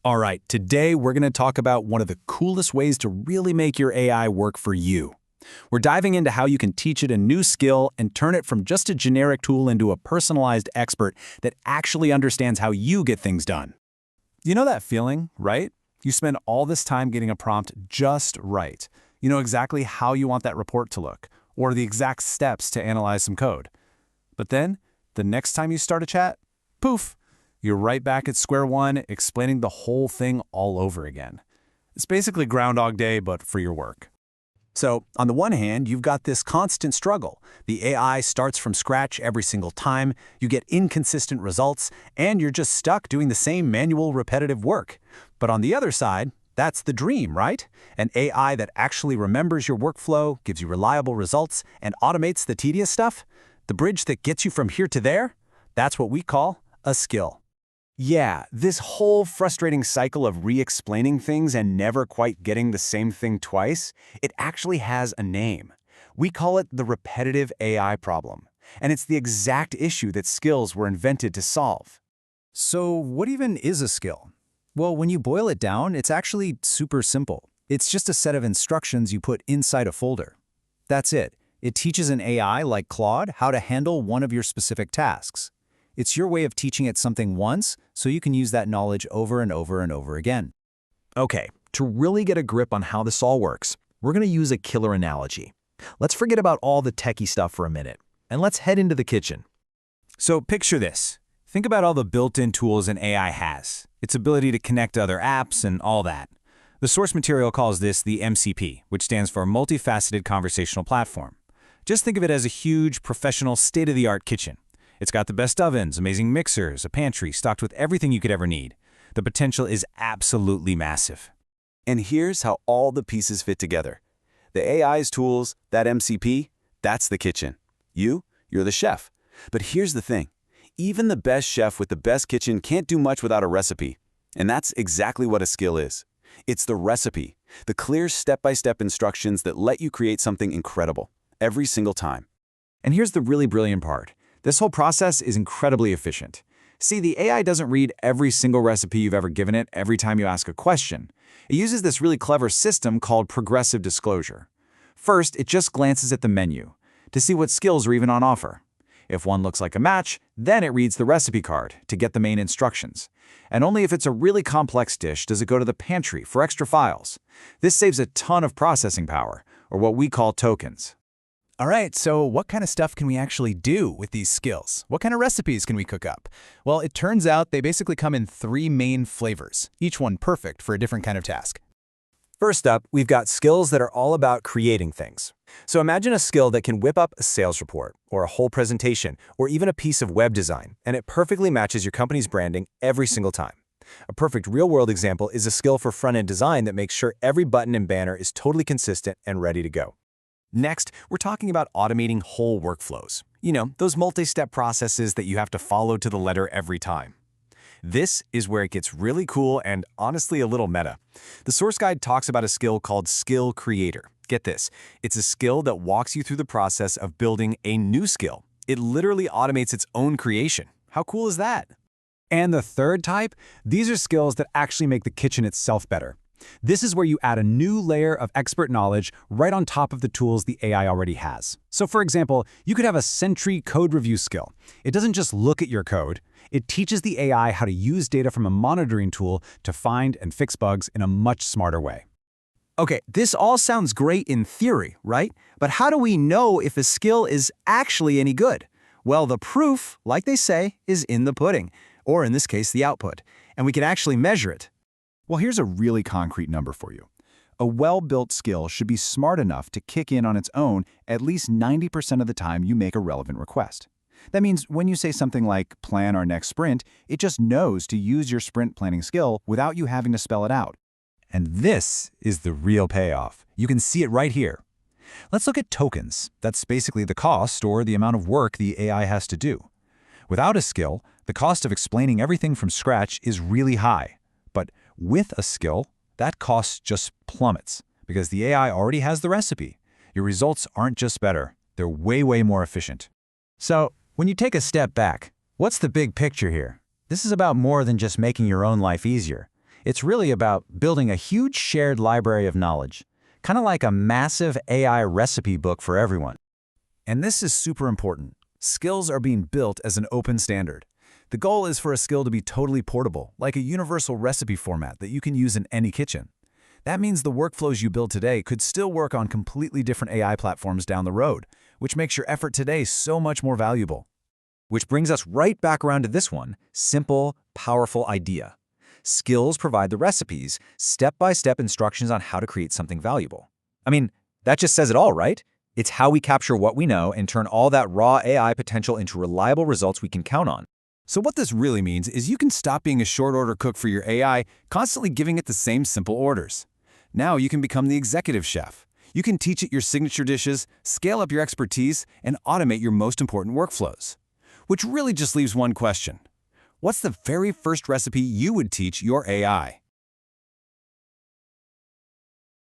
All right, today we're going to talk about one of the coolest ways to really make your AI work for you. We're diving into how you can teach it a new skill and turn it from just a generic tool into a personalized expert that actually understands how you get things done. You know that feeling, right? You spend all this time getting a prompt just right. You know exactly how you want that report to look, or the exact steps to analyze some code. But then, the next time you start a chat, poof, you're right back at square one, explaining the whole thing all over again. It's basically Groundhog Day, but for your work. So, on the one hand, you've got this constant struggle. The AI starts from scratch every single time, you get inconsistent results, and you're just stuck doing the same manual, repetitive work. But on the other side, that's the dream, right? An AI that actually remembers your workflow, gives you reliable results, and automates the tedious stuff. The bridge that gets you from here to there? That's what we call a skill. Yeah, this whole frustrating cycle of re-explaining things and never quite getting the same thing twice, it actually has a name. We call it the repetitive AI problem, and it's the exact issue that skills were invented to solve. So what even is a skill? Well, when you boil it down, it's actually super simple. It's just a set of instructions you put inside a folder. That's it. It teaches an AI like Claude how to handle one of your specific tasks. It's your way of teaching it something once, so you can use that knowledge over and over and over again. Okay, to really get a grip on how this all works, we're going to use a killer analogy. Let's forget about all the techie stuff for a minute, and let's head into the kitchen. So picture this. Think about all the built-in tools an AI has, its ability to connect to other apps and all that. The source material calls this the MCP, which stands for Multifaceted Conversational Platform. Just think of it as a huge, professional, state-of-the-art kitchen. It's got the best ovens, amazing mixers, a pantry stocked with everything you could ever need. The potential is absolutely massive. And here's how all the pieces fit together. The AI's tools, that MCP, that's the kitchen. You're the chef. But here's the thing. Even the best chef with the best kitchen can't do much without a recipe. And that's exactly what a skill is. It's the recipe, the clear step-by-step instructions that let you create something incredible, every single time. And here's the really brilliant part. This whole process is incredibly efficient. See, the AI doesn't read every single recipe you've ever given it every time you ask a question. It uses this really clever system called progressive disclosure. First, it just glances at the menu to see what skills are even on offer. If one looks like a match, then it reads the recipe card to get the main instructions. And only if it's a really complex dish does it go to the pantry for extra files. This saves a ton of processing power, or what we call tokens. All right, so what kind of stuff can we actually do with these skills? What kind of recipes can we cook up? Well, it turns out they basically come in 3 main flavors, each one perfect for a different kind of task. First up, we've got skills that are all about creating things. So imagine a skill that can whip up a sales report, or a whole presentation, or even a piece of web design, and it perfectly matches your company's branding every single time. A perfect real-world example is a skill for front-end design that makes sure every button and banner is totally consistent and ready to go. Next, we're talking about automating whole workflows. You know, those multi-step processes that you have to follow to the letter every time. This is where it gets really cool and honestly a little meta. The source guide talks about a skill called Skill Creator. Get this, it's a skill that walks you through the process of building a new skill. It literally automates its own creation. How cool is that? And the third type, these are skills that actually make the kitchen itself better. This is where you add a new layer of expert knowledge right on top of the tools the AI already has. So for example, you could have a Sentry code review skill. It doesn't just look at your code. It teaches the AI how to use data from a monitoring tool to find and fix bugs in a much smarter way. Okay, this all sounds great in theory, right? But how do we know if a skill is actually any good? Well, the proof, like they say, is in the pudding, or in this case, the output, and we can actually measure it. Well, here's a really concrete number for you. A well-built skill should be smart enough to kick in on its own at least 90% of the time you make a relevant request. That means when you say something like, plan our next sprint, it just knows to use your sprint planning skill without you having to spell it out. And this is the real payoff. You can see it right here. Let's look at tokens. That's basically the cost or the amount of work the AI has to do. Without a skill, the cost of explaining everything from scratch is really high. But with a skill, that cost just plummets because the AI already has the recipe. Your results aren't just better, they're way more efficient. So, when you take a step back, what's the big picture here? This is about more than just making your own life easier. It's really about building a huge shared library of knowledge, kind of like a massive AI recipe book for everyone. And this is super important. Skills are being built as an open standard. The goal is for a skill to be totally portable, like a universal recipe format that you can use in any kitchen. That means the workflows you build today could still work on completely different AI platforms down the road, which makes your effort today so much more valuable. Which brings us right back around to this one, simple, powerful idea. Skills provide the recipes, step-by-step instructions on how to create something valuable. I mean, that just says it all, right? It's how we capture what we know and turn all that raw AI potential into reliable results we can count on. So what this really means is you can stop being a short-order cook for your AI, constantly giving it the same simple orders. Now you can become the executive chef. You can teach it your signature dishes, scale up your expertise, and automate your most important workflows. Which really just leaves one question. What's the very first recipe you would teach your AI?